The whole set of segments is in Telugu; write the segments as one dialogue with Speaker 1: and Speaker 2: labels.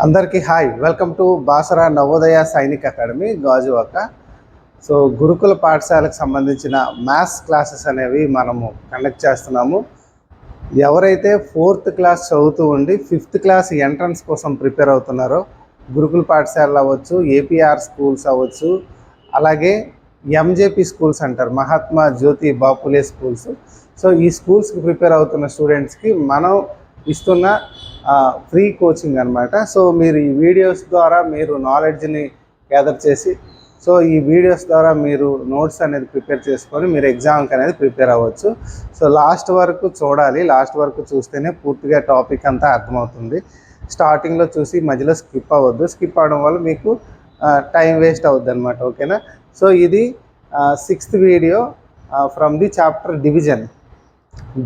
Speaker 1: అందరికీ hi, welcome to Basara Navodaya Sainik academy Gajuwaka. So గురుకుల పాఠశాలకు సంబంధించిన మ్యాథ్స్ క్లాసెస్ అనేవి మనము కండక్ట్ చేస్తున్నాము. ఎవరైతే 4th క్లాస్ చదువుతూ ఉండి 5th క్లాస్ ఎంట్రన్స్ కోసం ప్రిపేర్ అవుతున్నారో, గురుకుల పాఠశాలలు అవ్వచ్చు, ఏపీఆర్ స్కూల్స్ అవ్వచ్చు, అలాగే ఎంజేపీ స్కూల్స్ అంటారు, మహాత్మా జ్యోతి బాపులే స్కూల్స్. సో ఈ స్కూల్స్కి ప్రిపేర్ అవుతున్న స్టూడెంట్స్కి మనం ఇస్తున్న ఫ్రీ కోచింగ్ అనమాట. సో మీరు ఈ వీడియోస్ ద్వారా మీరు నాలెడ్జ్ని గ్యాదర్ చేసి, సో ఈ వీడియోస్ ద్వారా మీరు నోట్స్ అనేది ప్రిపేర్ చేసుకొని మీరు ఎగ్జామ్కి అనేది ప్రిపేర్ అవ్వచ్చు. సో లాస్ట్ వరకు చూడాలి, లాస్ట్ వరకు చూస్తేనే పూర్తిగా టాపిక్ అంతా అర్థమవుతుంది. స్టార్టింగ్లో చూసి మధ్యలో స్కిప్ అవ్వద్దు, స్కిప్ అవడం వల్ల మీకు టైం వేస్ట్ అవుద్ది అనమాట. ఓకేనా? సో ఇది 6th video from the chapter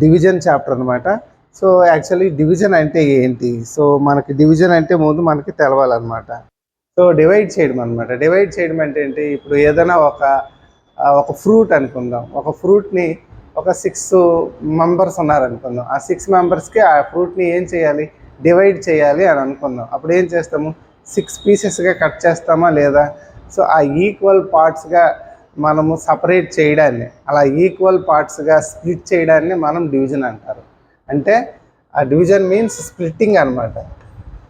Speaker 1: division chapter అనమాట. సో యాక్చువల్లీ డివిజన్ అంటే ఏంటి? సో మనకి డివిజన్ అంటే ముందు మనకి తెలవాలన్నమాట. సో డివైడ్ చేయడం అనమాట. డివైడ్ చేయడం అంటే ఏంటి? ఇప్పుడు ఏదైనా ఒక ఫ్రూట్ అనుకుందాం. ఒక ఫ్రూట్ని ఒక 6 మెంబర్స్ ఉన్నారనుకుందాం. ఆ 6 మెంబర్స్కి ఆ ఫ్రూట్ని ఏం చేయాలి? డివైడ్ చేయాలి అని అనుకుందాం. అప్పుడు ఏం చేస్తాము? 6 పీసెస్గా కట్ చేస్తామా లేదా? సో ఆ ఈక్వల్ పార్ట్స్గా మనము సపరేట్ చేయడాన్ని, అలా ఈక్వల్ పార్ట్స్గా స్ప్లిట్ చేయడాన్ని మనం డివిజన్ అంటారు. అంటే ఆ డివిజన్ మీన్స్ స్ప్లిట్టింగ్ అనమాట.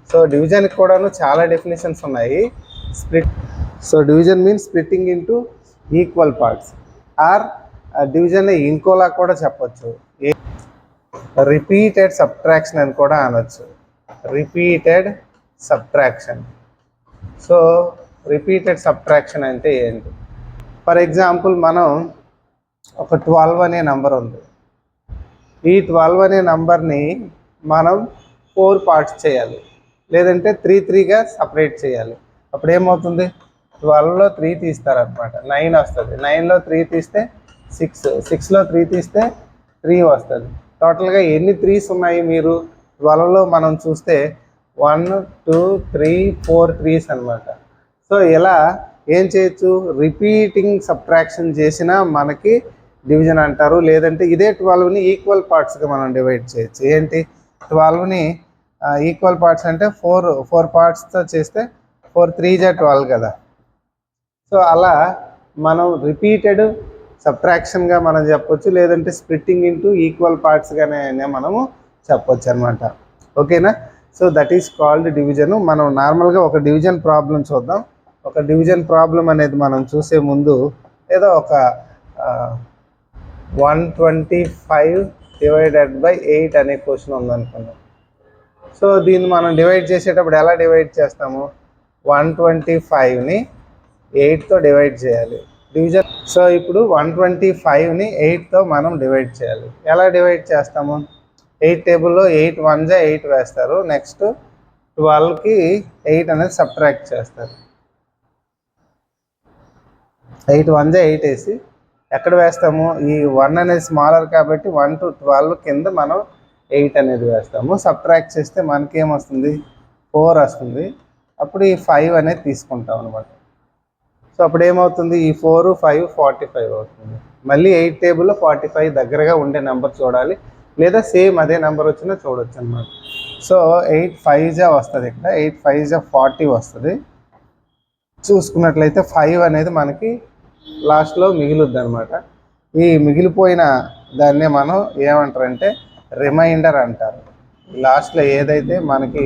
Speaker 1: సో డివిజన్కి కూడాను చాలా డెఫినేషన్స్ ఉన్నాయి. Division means splitting into equal parts, or division ఇంకోలా కూడా చెప్పచ్చు, రిపీటెడ్ సబ్ట్రాక్షన్ అని కూడా అనొచ్చు. Repeated subtraction. So repeated subtraction అంటే ఏంటి? ఫర్ ఎగ్జాంపుల్ మనం ఒక 12 అనే నెంబర్ ఉంది. ఈ 12 అనే నంబర్ని మనం 4 పార్ట్స్ చేయాలి, లేదంటే 3గా సపరేట్ చేయాలి. అప్పుడు ఏమవుతుంది? 12లో 3 తీస్తారనమాట, 9 వస్తుంది. 9లో 3 తీస్తే 6, 6లో 3 తీస్తే 3 వస్తుంది. టోటల్గా ఎన్ని 3s ఉన్నాయి? మీరు 12లో మనం చూస్తే 1 2 3 4 3s అనమాట. సో ఇలా ఏం చేయొచ్చు? రిపీటింగ్ సబ్ట్రాక్షన్ చేసినా మనకి డివిజన్ అంటారు. లేదంటే ఇదే 12ని ఈక్వల్ పార్ట్స్గా మనం డివైడ్ చేయొచ్చు. ఏంటి? 12ని ఈక్వల్ పార్ట్స్ అంటే 4 పార్ట్స్తో చేస్తే 4 3 12 కదా. సో అలా మనం రిపీటెడ్ సబ్ట్రాక్షన్గా మనం చెప్పొచ్చు, లేదంటే స్ప్లిట్టింగ్ ఇంటూ ఈక్వల్ పార్ట్స్గానే మనము చెప్పొచ్చు అనమాట. ఓకేనా? So that is called division. మనం నార్మల్గా ఒక డివిజన్ ప్రాబ్లం చూద్దాం. ఒక డివిజన్ ప్రాబ్లం అనేది మనం చూసే ముందు ఏదో ఒక 125 డివైడెడ్ బై 8 అనే క్వశ్చన్ ఉందనుకున్నాం. సో దీన్ని మనం డివైడ్ చేసేటప్పుడు ఎలా డివైడ్ చేస్తాము? 125ని 8తో డివైడ్ చేయాలి. డివిజన్. సో ఇప్పుడు 125ని 8తో మనం డివైడ్ చేయాలి. ఎలా డివైడ్ చేస్తాము? 8 టేబుల్లో 8 1 8 వేస్తారు. నెక్స్ట్ 12కి 8 అనేది సబ్ట్రాక్ట్ చేస్తారు. 8 1 8 వేసి ఎక్కడ వేస్తాము? ఈ 1 అనేది స్మాలర్ కాబట్టి 1 to 12 కింద మనం 8 అనేది వేస్తాము. సబ్ట్రాక్ట్ చేస్తే మనకి ఏమొస్తుంది? 4 వస్తుంది. అప్పుడు ఈ 5 అనేది తీసుకుంటాం అనమాట. సో అప్పుడు ఏమవుతుంది? ఈ 4 5 45 అవుతుంది. మళ్ళీ 8 టేబుల్లో 45 దగ్గరగా ఉండే నెంబర్ చూడాలి, లేదా సేమ్ అదే నెంబర్ వచ్చినా చూడొచ్చు అనమాట. సో 8 5 వస్తుంది. ఇక్కడ 8 5 40 వస్తుంది. చూసుకున్నట్లయితే 5 అనేది మనకి లాస్ట్లో మిగులుద్ది అనమాట. ఈ మిగిలిపోయిన దాన్నే మనం ఏమంటారంటే రిమైండర్ అంటారు. లాస్ట్లో ఏదైతే మనకి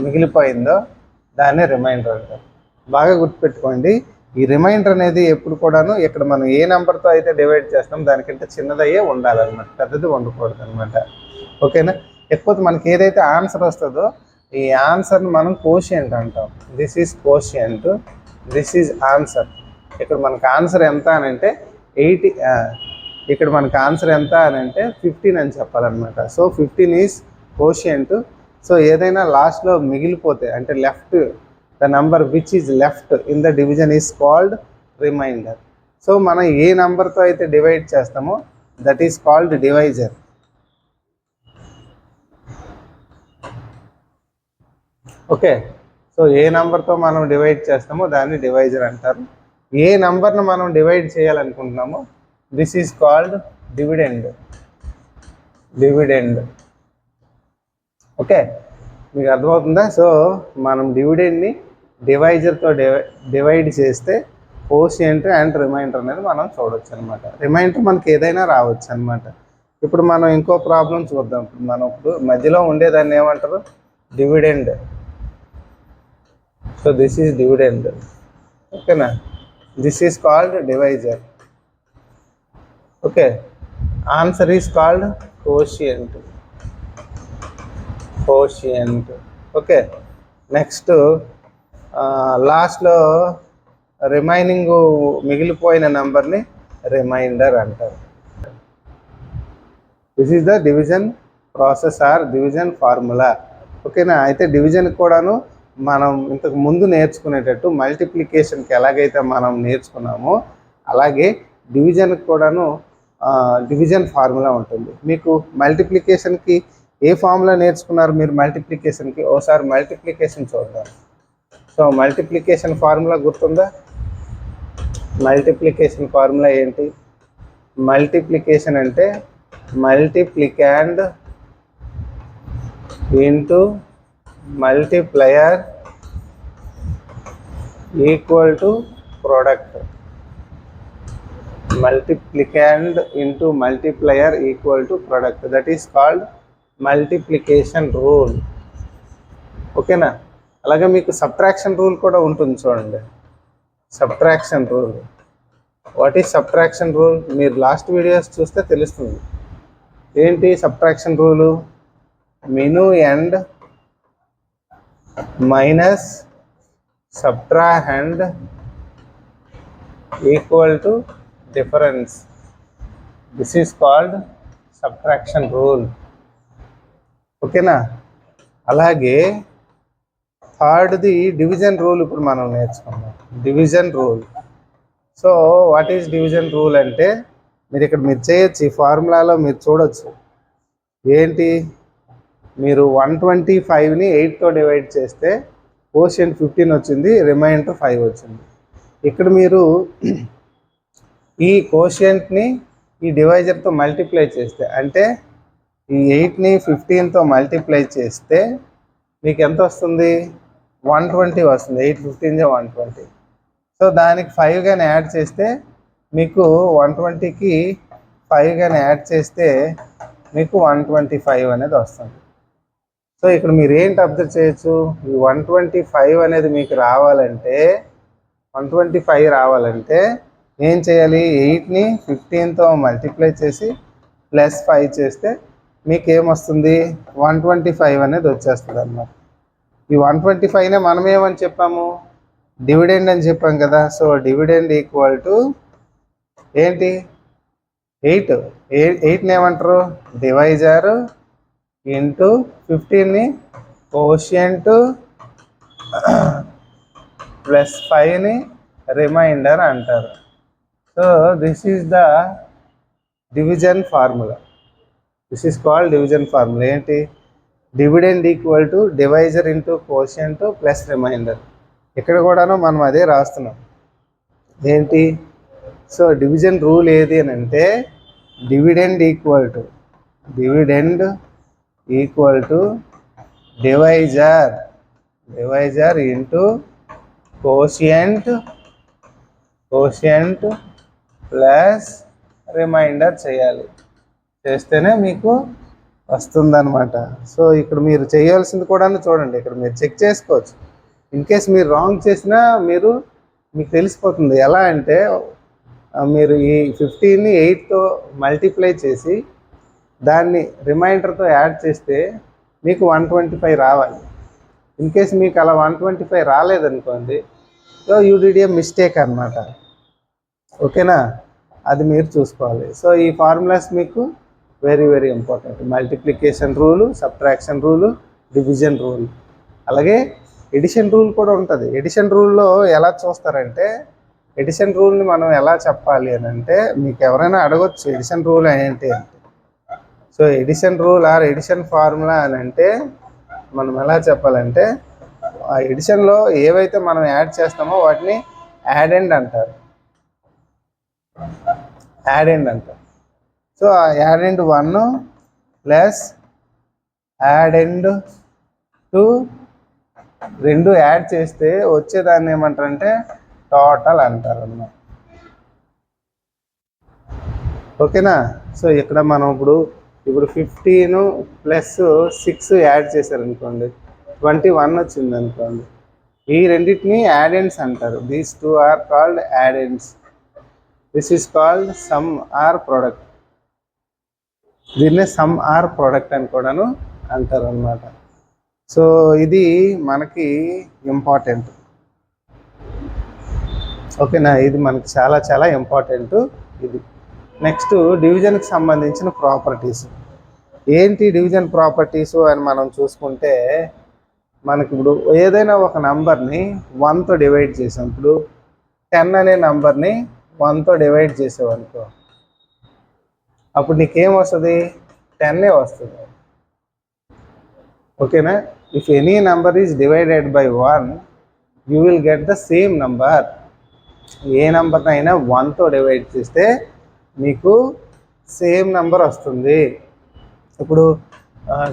Speaker 1: మిగిలిపోయిందో దాన్నే రిమైండర్ అంటారు. బాగా గుర్తుపెట్టుకోండి, ఈ రిమైండర్ అనేది ఎప్పుడు కూడాను ఇక్కడ మనం ఏ నెంబర్తో అయితే డివైడ్ చేస్తాం దానికంటే చిన్నదయ్యే ఉండాలన్నమాట, పెద్దది ఉండకూడదు అనమాట. ఓకేనా? లేకపోతే మనకి ఏదైతే ఆన్సర్ వస్తుందో ఈ ఆన్సర్ని మనం కోషియంట్ అంటాం. This is quotient, this is answer. ఇక్కడ మనకు ఆన్సర్ ఎంత అని అంటే 80, ఇక్కడ మనకు ఆన్సర్ ఎంత అని అంటే 15 అని చెప్పాలన్నమాట. So 15 is quotient. సో ఏదైనా లాస్ట్లో మిగిలిపోతే అంటే left, the number which is left in the division is called remainder. So మనం ఏ నెంబర్తో అయితే డివైడ్ చేస్తామో that is called divisor. Okay. So ఏ నెంబర్తో మనం డివైడ్ చేస్తామో దాన్ని డివైజర్ అంటారు. ఏ నెంబర్ను మనం డివైడ్ చేయాలనుకుంటున్నామో this is called dividend. Okay. మీకు అర్థమవుతుందా? సో మనం డివిడెండ్ని డివైజర్తో డివైడ్ చేస్తే కోషియంట్ అండ్ రిమైండర్ అనేది మనం చూడవచ్చు అనమాట. రిమైండర్ మనకి ఏదైనా రావచ్చు అనమాట. ఇప్పుడు మనం ఇంకో ప్రాబ్లం చూద్దాం. మనం ఇప్పుడు మధ్యలో ఉండేదాన్ని ఏమంటారు? Dividend. So this is dividend. ఓకేనా? This is called divisor. Okay, answer is called quotient. Okay, next లాస్ట్లో రిమైనింగ్ మిగిలిపోయిన నెంబర్ని రిమైండర్ అంటారు. This is the division process or division formula. ఓకేనా? అయితే డివిజన్ కూడాను మనం ఇంతకు ముందు నేర్చుకునేటట్టు మల్టిప్లికేషన్కి ఎలాగైతే మనం నేర్చుకున్నామో అలాగే డివిజన్కి కూడాను డివిజన్ ఫార్ములా ఉంటుంది. మీకు మల్టిప్లికేషన్కి ఏ ఫార్ములా నేర్చుకున్నారు మీరు? మల్టిప్లికేషన్కి ఓసారి మల్టిప్లికేషన్ చూద్దాం. సో మల్టిప్లికేషన్ ఫార్ములా గుర్తుందా? మల్టిప్లికేషన్ ఫార్ములా ఏంటి? మల్టిప్లికేషన్ అంటే multiplicand into multiplier equal to product. Multiplicand into multiplier equal to product, that is called multiplication rule. ఓకేనా? అలాగే మీకు సబ్ట్రాక్షన్ రూల్ కూడా ఉంటుంది చూడండి. Subtraction rule. What is subtraction rule? మీరు లాస్ట్ వీడియోస్ చూస్తే తెలుస్తుంది. ఏంటి subtraction rule? Minuend and minus subtrahend equal to difference. This is called subtraction rule. ఓకేనా? అలాగే థర్డ్ది డివిజన్ రూల్ ఇప్పుడు మనం నేర్చుకున్నాం. Division rule. So what is division rule అంటే మీరు చేయొచ్చు. ఈ ఫార్ములాలో మీరు చూడొచ్చు. ఏంటి? మీరు 125ని 8తో డివైడ్ చేస్తే కోషియంట్ 15 వచ్చింది, రిమైండర్ 5 వచ్చింది. ఇక్కడ మీరు ఈ కోషియంట్ని ఈ డివైజర్తో మల్టిప్లై చేస్తే, అంటే ఈ 8ని 15తో మల్టిప్లై చేస్తే మీకు ఎంత వస్తుంది? 120 వస్తుంది. 8 15 120. సో దానికి 5 కానీ యాడ్ చేస్తే మీకు 120కి 5 కానీ యాడ్ చేస్తే మీకు 125 అనేది వస్తుంది. సో ఇక్కడ మీరు ఏంటి అబ్జర్వ్ చేయొచ్చు? ఈ 125 అనేది మీకు రావాలంటే 125 రావాలంటే ఏం చేయాలి? 8ని 15తో మల్టిప్లై చేసి ప్లస్ 5 చేస్తే మీకు ఏమొస్తుంది? 125 అనేది వచ్చేస్తుంది అన్నమాట. ఈ 125నే మనం ఏమని చెప్పాము? డివిడెండ్ అని చెప్పాం కదా. సో డివిడెండ్ ఈక్వల్ టు ఏంటి? 8ని ఏమంటారు? డివైజర్ ఇంటూ 15ని కోషియంట్ ప్లస్ 5ని రిమైండర్ అంటారు. So this is the division formula. This is called division formula. ఏంటి? Dividend equal to divisor into quotient plus remainder. ఇక్కడ కూడాను మనం అదే రాస్తున్నాం. ఏంటి? సో డివిజన్ రూల్ ఏది అని అంటే dividend equal to divisor into quotient plus reminder చేయాలి. చేస్తేనే మీకు వస్తుందన్నమాట. సో ఇక్కడ మీరు చేయాల్సింది కూడా చూడండి. ఇక్కడ మీరు చెక్ చేసుకోవచ్చు. ఇన్ కేస్ మీరు రాంగ్ చేసినా మీకు తెలిసిపోతుంది. ఎలా అంటే మీరు ఈ 15ని 8తో మల్టిప్లై చేసి దాన్ని రిమైండర్తో యాడ్ చేస్తే మీకు 125 రావాలి. ఇన్ కేస్ మీకు అలా 125 రాలేదనుకోండి, so you did a mistake అన్నమాట. ఓకేనా? అది మీరు చూసుకోవాలి. సో ఈ ఫార్ములాస్ మీకు very very important. Multiplication rule, subtraction rule, division rule, అలాగే ఎడిషన్ రూల్ కూడా ఉంటుంది. ఎడిషన్ రూల్లో ఎలా చూస్తారంటే, ఎడిషన్ రూల్ని మనం ఎలా చెప్పాలి అని అంటే, మీకు ఎవరైనా అడగొచ్చు ఎడిషన్ రూల్ ఏంటి అంటే. So addition rule or addition formula అని అంటే మనం ఎలా చెప్పాలంటే, ఆ ఎడిషన్లో ఏవైతే మనం యాడ్ చేస్తామో వాటిని యాడెండ్ అంటారు. సో యాడెండ్ 1 ప్లస్ యాడెండ్ రెండు యాడ్ చేస్తే వచ్చేదాన్ని ఏమంటారంటే టోటల్ అంటారు అన్నమాట. ఓకేనా? సో ఇక్కడ మనం ఇప్పుడు 15 ప్లస్ 6 యాడ్ చేశారనుకోండి 21 వచ్చింది అనుకోండి. ఈ రెండింటిని యాడెండ్స్ అంటారు. These two are called addends. This is called sum or product. దీన్నే సమ్ ఆర్ ప్రోడక్ట్ అని కూడాను అంటారు అన్నమాట. సో ఇది మనకి ఇంపార్టెంట్. ఓకేనా? ఇది మనకి చాలా చాలా ఇంపార్టెంట్. ఇది నెక్స్ట్ డివిజన్కి సంబంధించిన ప్రాపర్టీస్ ఏంటి? డివిజన్ ప్రాపర్టీస్ అని మనం చూసుకుంటే మనకి ఇప్పుడు ఏదైనా ఒక నంబర్ని 1తో డివైడ్ చేసాం. ఇప్పుడు 10 అనే నంబర్ని 1తో డివైడ్ చేసావనుకో, అప్పుడు నీకేం వస్తుంది? 10 వస్తుంది. ఓకేనా? If any number is divided by 1 you will get the same number. ఏ నంబర్నైనా 1తో డివైడ్ చేస్తే మీకు సేమ్ నంబర్ వస్తుంది. ఇప్పుడు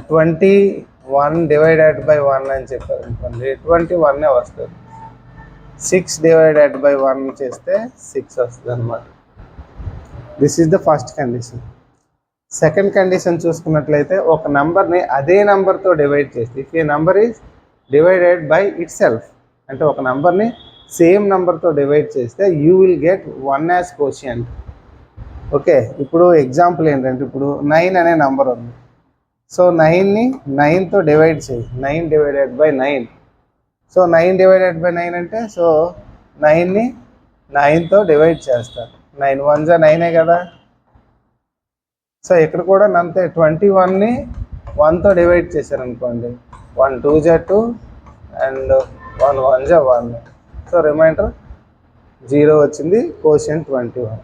Speaker 1: 21 డివైడెడ్ బై 1 అని చెప్పారు అనుకోండి, 21 వస్తుంది. 6 డివైడెడ్ బై 1 చేస్తే 6 వస్తుంది అనమాట. This is the first condition. Second condition చూసుకున్నట్లయితే ఒక నంబర్ని అదే నంబర్తో డివైడ్ చేస్తే, if A number is divided by it self, అంటే ఒక నంబర్ని సేమ్ నంబర్తో డివైడ్ చేస్తే you will get 1 as quotient. Okay, ఇప్పుడు ఎగ్జాంపుల్ ఏంటంటే ఇప్పుడు 9 అనే నంబర్ ఉంది. సో 9ని 9తో డివైడ్ చేయి. 9 divided by 9. So 9 divided by 9 అంటే సో 9ని 9తో డివైడ్ చేస్తారు. 9 1 జా 9 కదా. సో ఇక్కడ కూడా అంతే, 21ని 1తో డివైడ్ చేశారనుకోండి, 1 2 జా 2 అండ్ 1 1 జా 1. సో రిమైండర్ 0 వచ్చింది. కోషియంట్ 21.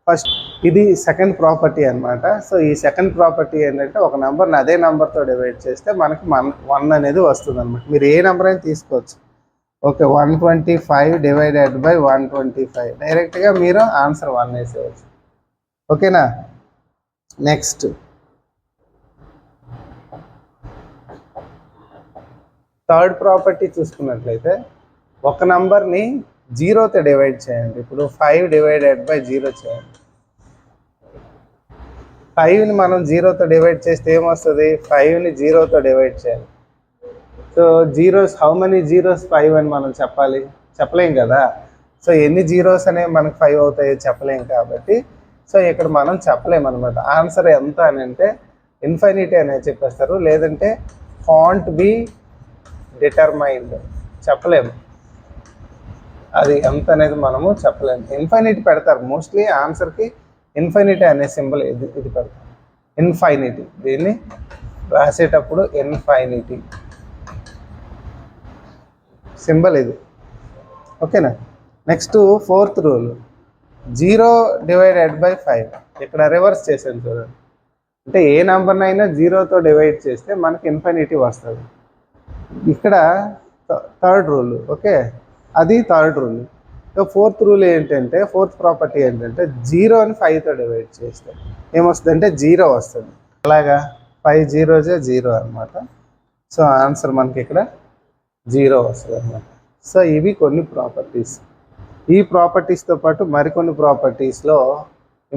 Speaker 1: ఫస్ట్ ఇది సెకండ్ ప్రాపర్టీ అనమాట. సో ఈ సెకండ్ ప్రాపర్టీ ఏంటంటే ఒక నెంబర్ని అదే నెంబర్తో డివైడ్ చేస్తే మనకి 1 అనేది వస్తుంది అనమాట. మీరు ఏ నెంబర్ అయినా తీసుకోవచ్చు. ఓకే, 125 డివైడెడ్ బై 125 డైరెక్ట్గా మీరు ఆన్సర్ 1 వేసేవచ్చు. ఓకేనా? నెక్స్ట్ థర్డ్ ప్రాపర్టీ చూసుకున్నట్లయితే ఒక నంబర్ని 0తో డివైడ్ చేయండి. ఇప్పుడు 5 డివైడెడ్ బై 0 చేయండి. 5ని మనం 0తో డివైడ్ చేస్తే ఏమొస్తుంది? 5ని 0తో డివైడ్ చేయాలి. So zeros, how many zeros 5 అని మనం చెప్పలేం కదా. సో ఎన్ని జీరోస్ అనేవి మనకు 5 అవుతాయో చెప్పలేం కాబట్టి సో ఇక్కడ మనం చెప్పలేమన్నమాట. ఆన్సర్ ఎంత అని అంటే ఇన్ఫైనిటీ అనేది చెప్పేస్తారు, లేదంటే కాంట్ బి డిటర్మైన్డ్, చెప్పలేము. అది ఎంత అనేది మనము చెప్పలేము. ఇన్ఫైనిటీ పెడతారు మోస్ట్లీ ఆన్సర్కి. ఇన్ఫైనిటీ అనే సింబల్ ఇది పెడతారు, ఇన్ఫైనిటీ. దీన్ని రాసేటప్పుడు ఇన్ఫైనిటీ సింబల్ ఇది. ఓకేనా? Next fourth rule, 0 divided by 5. ఇక్కడ రివర్స్ చేశాను చూడండి. అంటే ఏ నెంబర్నైనా 0తో డివైడ్ చేస్తే మనకి ఇన్ఫైనిటీ వస్తుంది. ఇక్కడ థర్డ్ రూల్. ఓకే, అది third rule. So fourth rule ఏంటంటే, ఫోర్త్ ప్రాపర్టీ ఏంటంటే 0ని 5తో డివైడ్ చేస్తే ఏమొస్తుంది అంటే 0 వస్తుంది. అలాగా 5 0 0 అనమాట. సో ఆన్సర్ మనకి ఇక్కడ 0 వస్తుంది అనమాట. సో ఇవి కొన్ని ప్రాపర్టీస్. ఈ ప్రాపర్టీస్తో పాటు మరికొన్ని ప్రాపర్టీస్లో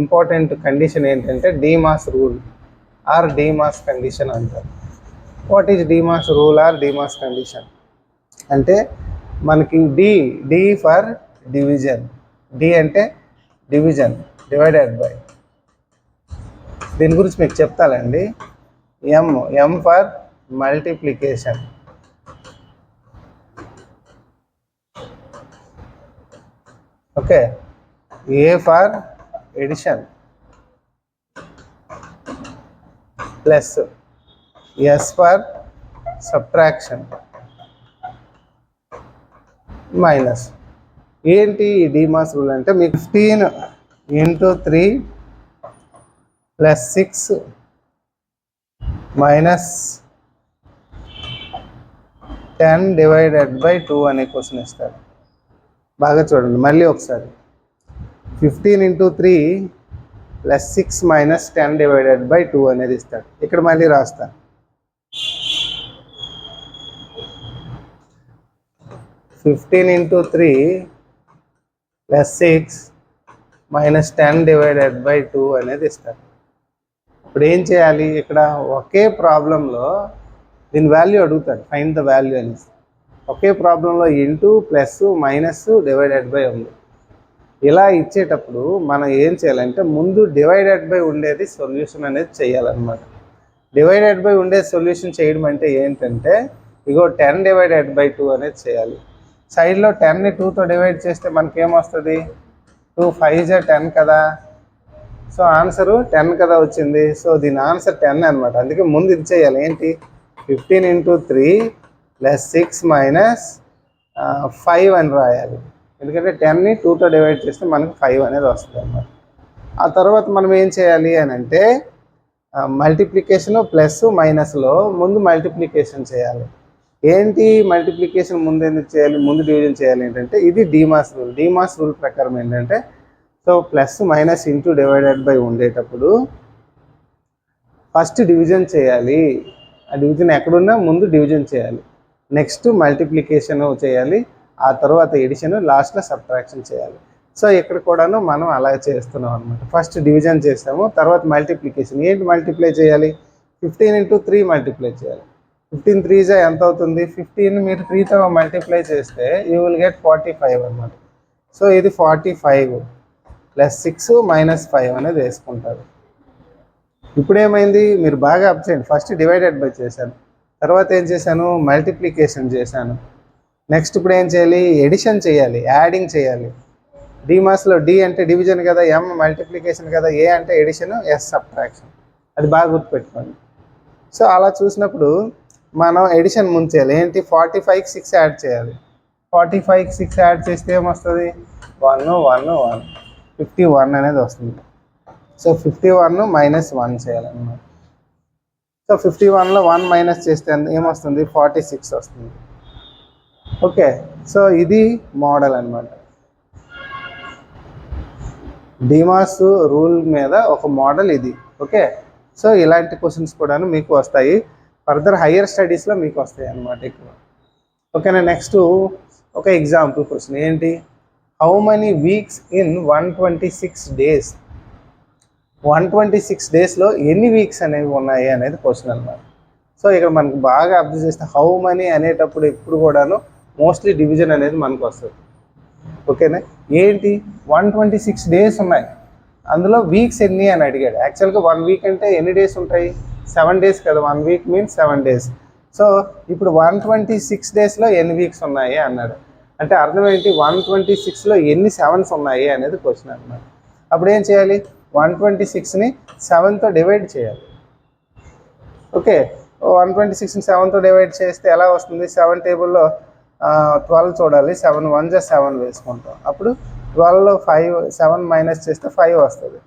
Speaker 1: ఇంపార్టెంట్ కండిషన్ ఏంటంటే DMAS rule or DMAS condition అంటారు. What is DMAS rule or DMAS condition అంటే మనకి డి ఫర్ డివిజన్. డి అంటే డివిజన్, డివైడెడ్ బై. దీని గురించి మీకు చెప్తానండి. M for multiplication. Okay, A for addition plus S for subtraction minus. ఏంటి ఈ డీమాస్ రూల్ అంటే మీకు 15 × 3 + 6 - 10 డివైడెడ్ బై 2 అనే క్వశ్చన్ ఇస్తారు. బాగా చూడండి మళ్ళీ ఒకసారి. 15 × 3 + 6 - 10 డివైడెడ్ బై 2 అనేది ఇస్తాడు. ఇక్కడ మళ్ళీ రాస్తాను. 15 into 3 plus 6 minus 10 divided by 2 అనేది ఇస్తారు. ఇప్పుడు ఏం చేయాలి, ఇక్కడ ఒకే ప్రాబ్లంలో దీని వాల్యూ అడుగుతాడు, ఫైండ్ ద వాల్యూ అని. ఒకే ప్రాబ్లంలో into plus minus divided by ఉంది. ఇలా ఇచ్చేటప్పుడు మనం ఏం చేయాలంటే ముందు డివైడెడ్ బై ఉండేది సొల్యూషన్ అనేది చేయాలన్నమాట. డివైడెడ్ బై ఉండే సొల్యూషన్ చేయడం అంటే ఏంటంటే ఇగో 10 divided by 2 అనేది చేయాలి. సైడ్లో 10ని 2తో డివైడ్ చేస్తే మనకేమొస్తుంది, 2 5 10 కదా. సో ఆన్సరు 10 కదా వచ్చింది. సో దీని ఆన్సర్ 10 అనమాట. అందుకే ముందు ఇది చేయాలి, ఏంటి 15 into 3 plus 6 minus 5 అని రాయాలి. ఎందుకంటే 10ని 2తో డివైడ్ చేస్తే మనకు 5 అనేది వస్తుంది అన్నమాట. ఆ తర్వాత మనం ఏం చేయాలి అని అంటే మల్టిప్లికేషన్ ప్లస్ మైనస్లో ముందు మల్టిప్లికేషన్ చేయాలి. ఏంటి మల్టిప్లికేషన్ ముందు ఎందుకు చేయాలి, ముందు డివిజన్ చేయాలి ఏంటంటే ఇది డీమాస్ రూల్. డీమాస్ రూల్ ప్రకారం ఏంటంటే so plus minus into divided by ఉండేటప్పుడు ఫస్ట్ డివిజన్ చేయాలి. ఆ డివిజన్ ఎక్కడున్నా ముందు డివిజన్ చేయాలి, నెక్స్ట్ మల్టిప్లికేషన్ చేయాలి, ఆ తర్వాత ఎడిషన్, లాస్ట్లో సబ్ట్రాక్షన్ చేయాలి. సో ఇక్కడ కూడాను మనం అలా చేస్తున్నాం అనమాట. ఫస్ట్ డివిజన్ చేసాము, తర్వాత మల్టిప్లికేషన్. ఏంటి మల్టిప్లై చేయాలి, 15 into 3 మల్టిప్లై చేయాలి. 15 3 ఎంత అవుతుంది, 15 మీరు 3తో మల్టిప్లై చేస్తే యూ విల్ గెట్ 45 అనమాట. సో ఇది 45 ప్లస్ 6 మైనస్ 5 అనేది వేసుకుంటారు. ఇప్పుడు ఏమైంది, మీరు బాగా అప్ చేయండి. ఫస్ట్ డివైడెడ్ బై చేశాను, తర్వాత ఏం చేశాను, మల్టిప్లికేషన్ చేశాను. నెక్స్ట్ ఇప్పుడు ఏం చేయాలి, ఎడిషన్ చేయాలి, యాడింగ్ చేయాలి. డీమాస్లో డి అంటే డివిజన్ కదా, ఎం మల్టిప్లికేషన్ కదా, ఏ అంటే ఎడిషన్, ఎస్ సబ్ట్రాక్షన్. అది బాగా గుర్తుపెట్టుకోండి. సో అలా చూసినప్పుడు మనం ఎడిషన్ ముందు చేయాలి. ఏంటి 45కి 6 యాడ్ చేయాలి. 45కి 6 యాడ్ చేస్తే ఏమొస్తుంది, 1 1 1 51 అనేది వస్తుంది. సో 51 మైనస్ 1 చేయాలన్నమాట. సో 51లో 1 మైనస్ చేస్తే ఏమొస్తుంది, 46 వస్తుంది. ఓకే, సో ఇది మోడల్ అనమాట. డీమాస్ రూల్ మీద ఒక మోడల్ ఇది. ఓకే, సో ఇలాంటి క్వశ్చన్స్ కూడాను మీకు వస్తాయి, ఫర్దర్ హయ్యర్ స్టడీస్లో మీకు వస్తాయి అన్నమాట ఎక్కువ. ఓకేనా, నెక్స్ట్ ఒక ఎగ్జాంపుల్ క్వశ్చన్. ఏంటి, how many weeks in 126 days, 126 daysలో ఎన్ని వీక్స్ అనేవి ఉన్నాయి అనేది క్వశ్చన్ అనమాట. సో ఇక్కడ మనకు బాగా అబ్జర్వ్ చేస్తే హౌ మెనీ అనేటప్పుడు ఎప్పుడు కూడాను మోస్ట్లీ డివిజన్ అనేది మనకు వస్తుంది. ఓకేనా, ఏంటి 126 days ఉన్నాయి, అందులో వీక్స్ ఎన్ని అని అడిగాడు. యాక్చువల్గా 1 week అంటే ఎన్ని డేస్ ఉంటాయి, 7 days కదా. 1 week మీన్స్ 7 days. సో ఇప్పుడు 126 daysలో ఎన్ని వీక్స్ ఉన్నాయి అన్నాడు. అంటే అర్థం ఏంటి, 126లో ఎన్ని 7s ఉన్నాయి అనేది క్వశ్చన్ అన్నమాట. అప్పుడు ఏం చేయాలి, 126ని 7తో డివైడ్ చేయాలి. ఓకే, 126ని 7తో డివైడ్ చేస్తే ఎలా వస్తుంది, 7 టేబుల్లో 12 చూడాలి, 7 1 7 వేసుకుంటాం. అప్పుడు 12లో 7 మైనస్ చేస్తే 5 వస్తుంది.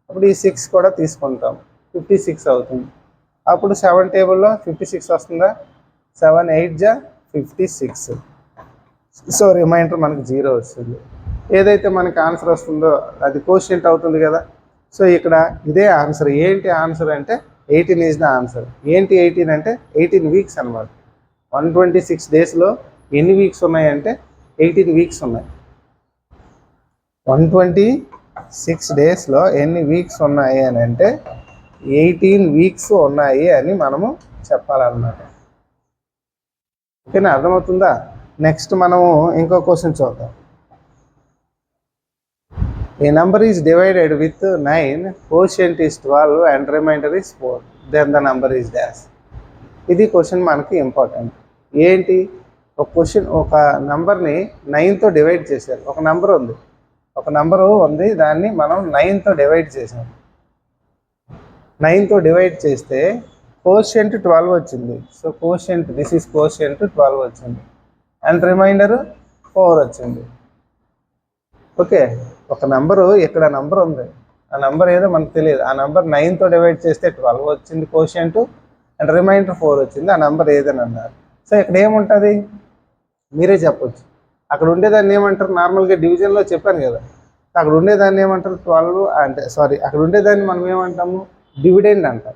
Speaker 1: అప్పుడు ఈ 6 కూడా తీసుకుంటాం, 56 అవుతుంది. అప్పుడు 7 టేబుల్లో 56 వస్తుందా, 7 8 56. సో రిమైండర్ మనకు 0 వస్తుంది. ఏదైతే మనకి ఆన్సర్ వస్తుందో అది కోషియంట్ అవుతుంది కదా. సో ఇక్కడ ఇదే ఆన్సర్. ఏంటి ఆన్సర్ అంటే 18 ఈజ్ ద ఆన్సర్. ఏంటి 18 అంటే 18 వీక్స్ అనమాట. 126 daysలో ఎన్ని వీక్స్ ఉన్నాయంటే 18 వీక్స్ ఉన్నాయి. 126 daysలో ఎన్ని వీక్స్ ఉన్నాయి అని అంటే 18 వీక్స్ ఉన్నాయి అని మనము చెప్పాలన్నమాట. ఓకేనా, అర్థమవుతుందా. నెక్స్ట్ మనము ఇంకో క్వశ్చన్ చూద్దాం. A number is divided with 9, quotient is 12 and remainder is 4, then the number is dash. ఇది క్వశ్చన్ మనకి ఇంపార్టెంట్. ఏంటి, ఒక క్వశ్చన్, ఒక నంబర్ని 9తో డివైడ్ చేశారు. ఒక నంబర్ ఉంది, దాన్ని మనం 9తో డివైడ్ చేసాం. 9తో డివైడ్ చేస్తే కోషియంట్ 12 వచ్చింది. So quotient, this is quotient 12 వచ్చింది అండ్ రిమైండర్ 4 వచ్చింది. ఓకే, ఒక నంబరు, ఇక్కడ నంబర్ ఉంది, ఆ నంబర్ ఏదో మనకు తెలియదు. ఆ నంబర్ 9తో డివైడ్ చేస్తే 12 వచ్చింది కోషియంట్ అండ్ రిమైండర్ 4 వచ్చింది. ఆ నంబర్ ఏదని అన్నారు. సో ఇక్కడ ఏముంటుంది మీరే చెప్పొచ్చు. అక్కడ ఉండేదాన్ని ఏమంటారు, నార్మల్గా డివిజన్లో చెప్పాను కదా, అక్కడ ఉండేదాన్ని ఏమంటారు 12 అంటే అక్కడ ఉండేదాన్ని మనం ఏమంటాము, డివిడెండ్ అంటాం.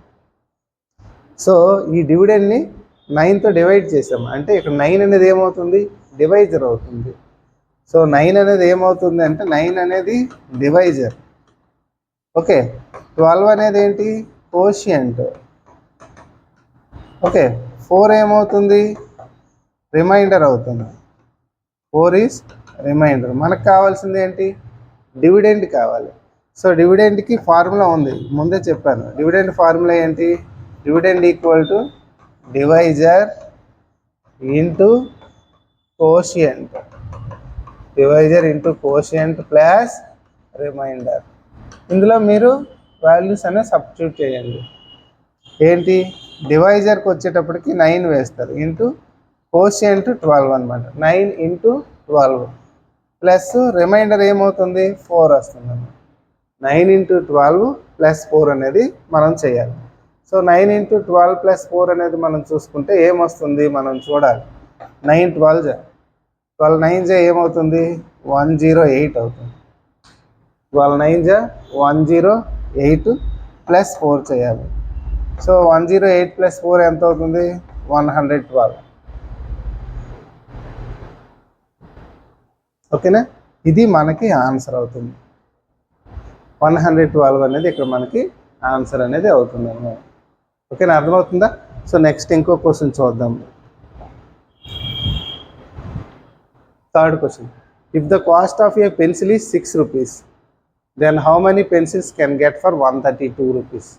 Speaker 1: సో ఈ డివిడెండ్ని 9తో డివైడ్ చేసాము అంటే ఇక్కడ 9 అనేది ఏమవుతుంది, డివైజర్ అవుతుంది. సో 9 అనేది ఏమవుతుంది అంటే 9 అనేది డివైజర్. ఓకే, 12 అనేది ఏంటి? కోషియంట్. ఓకే, 4 ఏమవుతుంది? రిమైండర్ అవుతుంది. 4 ఈజ్ రిమైండర్. మనకు కావాల్సింది ఏంటి? డివిడెండ్ కావాలి. సో డివిడెండ్కి ఫార్ములా ఉంది, ముందే చెప్పాను. డివిడెండ్ ఫార్ములా ఏంటి? Dividend equal to divisor into quotient. Divisor into quotient plus reminder. ఇందులో మీరు వాల్యూస్ అనేవి సబ్స్టిట్యూట్ చేయండి. ఏంటి? డివైజర్కి వచ్చేటప్పటికి 9 వేస్తారు, ఇంటూ కోషియంట్ 12 అనమాట. 9 ఇంటూ 12 ప్లస్ రిమైండర్ ఏమవుతుంది? 4 వస్తుంది. 9 ఇంటూ 12 ప్లస్ 4 అనేది మనం చేయాలి. సో 9 ఇంటూ 12 ప్లస్ 4 అనేది మనం చూసుకుంటే ఏమొస్తుంది మనం చూడాలి. 9 12 12 9 ఏమవుతుంది? 108 అవుతుంది. 12 9 108 ప్లస్ 4 చేయాలి. సో 108 ప్లస్ 4 ఎంత అవుతుంది? 112. ఓకేనా? ఇది మనకి ఆన్సర్ అవుతుంది. 112 అనేది ఇక్కడ మనకి ఆన్సర్ అనేది అవుతుంది అన్నమాట. ఓకేనా, అర్థమవుతుందా? సో నెక్స్ట్ ఇంకో క్వశ్చన్ చూద్దాం. Third question. If the cost of a pencil is 6 rupees, then how many pencils can get for 132 rupees?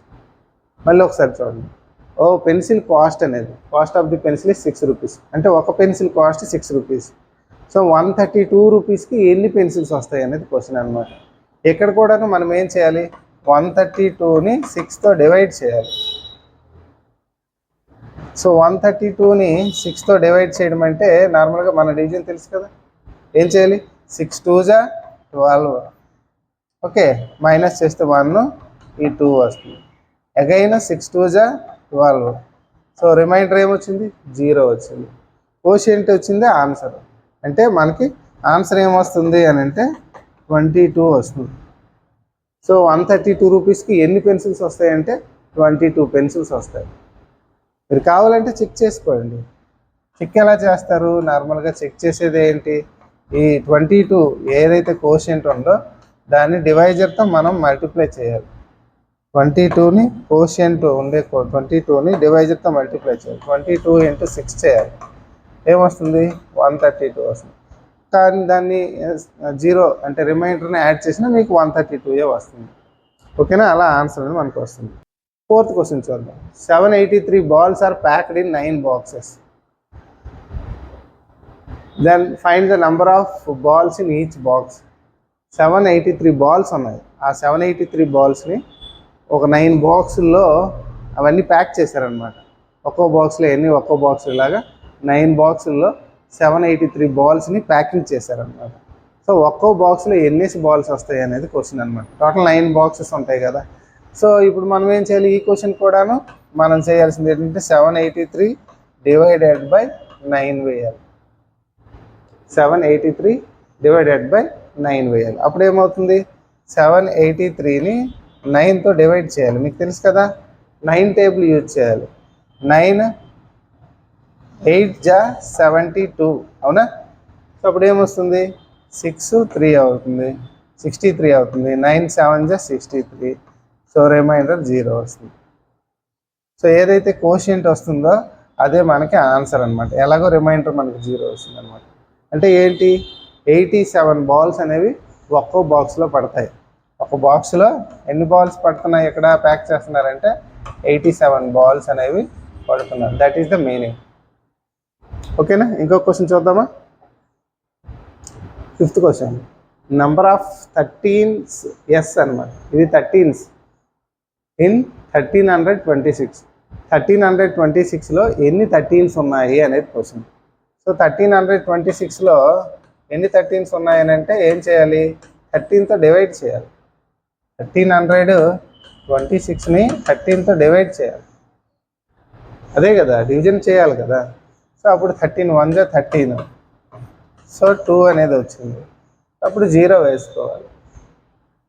Speaker 1: మళ్ళీ ఒకసారి చూడండి. పెన్సిల్ కాస్ట్ అనేది, cost of the pencil is 6 rupees అంటే ఒక పెన్సిల్ కాస్ట్ 6 రూపీస్. సో 132 రూపీస్కి ఎన్ని పెన్సిల్స్ వస్తాయి అనేది క్వశ్చన్ అనమాట. ఇక్కడ కూడా మనం ఏం చేయాలి? 132ని 6తో డివైడ్ చేయాలి. సో 132ని 6తో డివైడ్ చేయడం అంటే నార్మల్గా మన డివిజన్ తెలుసు కదా. ఏం చేయాలి? 6 2 12. ఓకే, మైనస్ చేస్తే 1, ఈ 2 వస్తుంది. అగైన్ 6 2 12. సో రిమైండర్ ఏమొచ్చింది? 0 వచ్చింది. కోషియంట్ వచ్చింది ఆన్సర్. అంటే మనకి ఆన్సర్ ఏమొస్తుంది అని అంటే 22 వస్తుంది. సో 132 రూపీస్కి ఎన్ని పెన్సిల్స్ వస్తాయంటే 22 పెన్సిల్స్ వస్తాయి. మీరు కావాలంటే చెక్ చేసుకోండి. చెక్ ఎలా చేస్తారు? నార్మల్గా చెక్ చేసేది ఏంటి? ఈ 22 ఏదైతే కోషియంట్ ఉందో దాన్ని డివైజర్తో మనం మల్టిప్లై చేయాలి. 22ని కోషియంట్ ఉండే 22ని డివైజర్తో మల్టిప్లై చేయాలి. 22 ఇంటూ 6 చేయాలి. ఏమొస్తుంది? 132 వస్తుంది. కానీ దాన్ని 0 అంటే రిమైండర్ని యాడ్ చేసినా మీకు 132 వస్తుంది. ఓకేనా, అలా ఆన్సర్ అనేది మనకు వస్తుంది. ఫోర్త్ క్వశ్చన్ చూద్దాం. 783 balls are packed in 9 boxes. Then find the number of balls in each box. 783 balls ఉన్నాయి. ఆ 783 balls-ని ఒక 9 బాక్సుల్లో అవన్నీ ప్యాక్ చేశారనమాట. ఒక్కో బాక్స్లో ఒక్కో బాక్స్ ఇలాగా 9 బాక్సుల్లో 783 balls-ని ప్యాకింగ్ చేశారనమాట. సో ఒక్కో బాక్స్లో ఎన్నేసి బాల్స్ వస్తాయి అనేది క్వశ్చన్ అనమాట. టోటల్ 9 బాక్సెస్ ఉంటాయి కదా. సో ఇప్పుడు మనం ఏం చేయాలి? ఈ క్వశ్చన్ కూడాను మనం చేయాల్సింది ఏంటంటే 783 డివైడెడ్ బై 9 వేయాలి. 783 డివైడెడ్ బై 9 వేయాలి. అప్పుడు ఏమవుతుంది? 783ని 9తో డివైడ్ చేయాలి. మీకు తెలుసు కదా, 9 టేబుల్ యూజ్ చేయాలి. 9 8 72 అవునా? సో అప్పుడు ఏమొస్తుంది? 6 3 అవుతుంది, 63 అవుతుంది. 9 7 63. సో రిమైండర్ 0 వస్తుంది. సో ఏదైతే కోషియంట్ వస్తుందో అదే మనకి ఆన్సర్ అనమాట. ఎలాగో రిమైండర్ మనకి 0 వస్తుంది అనమాట. అంటే ఏంటి? 87 balls అనేవి ఒక్కో బాక్స్లో పడతాయి. ఒక బాక్స్లో ఎన్ని బాల్స్ పడుతున్నాయి ఇక్కడ ప్యాక్ చేస్తున్నారంటే 87 balls అనేవి పడుతున్నారు. That is the meaning. ఓకేనా, ఇంకో క్వశ్చన్ చూద్దామా? 5th question. Number of 13s అనమాట. ఇది 13s ఇన్ 1326. 1326లో ఎన్ని 13s ఉన్నాయి అనేది క్వశ్చన్. సో 1326లో ఎన్ని 13s ఉన్నాయని అంటే ఏం చేయాలి? 13తో డివైడ్ చేయాలి. 1326ని 13తో డివైడ్ చేయాలి. అదే కదా, డివిజన్ చేయాలి కదా. సో అప్పుడు 13 1 13. సో 2 అనేది వచ్చింది. అప్పుడు 0 వేసుకోవాలి.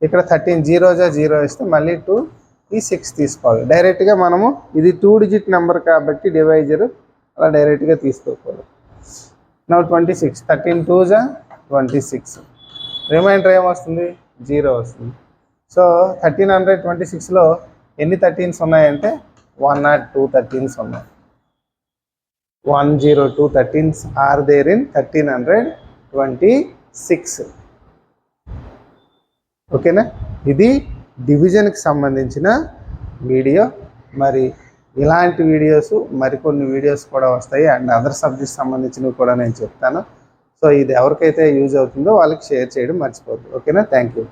Speaker 1: ఇక్కడ 13 0 0 వేస్తే మళ్ళీ 2, ఈ 6 తీసుకోవాలి. డైరెక్ట్గా మనము ఇది 2 డిజిట్ నెంబర్ కాబట్టి డివైజర్ అలా డైరెక్ట్గా తీసుకోకూడదు. నౌ 26, 13 2s 26, రిమైండర్ ఏమొస్తుంది 0 వస్తుంది. సో 1326లో ఎన్ని 13s ఉన్నాయంటే 102 13s ఉన్నాయి. 102 13s ఆర్ దేర్ ఇన్ 1326. ఓకేనా, ఇది డివిజన్కి సంబంధించిన వీడియో. మరి ఇలాంటి వీడియోస్ మరికొన్ని వీడియోస్ కూడా వస్తాయి అండ్ అదర్ సబ్జెక్ట్స్ సంబంధించినవి కూడా నేను చెప్తాను. సో ఇది ఎవరికైతే యూజ్ అవుతుందో వాళ్ళకి షేర్ చేయడం మర్చిపోద్దు. ఓకేనా, థ్యాంక్ యూ.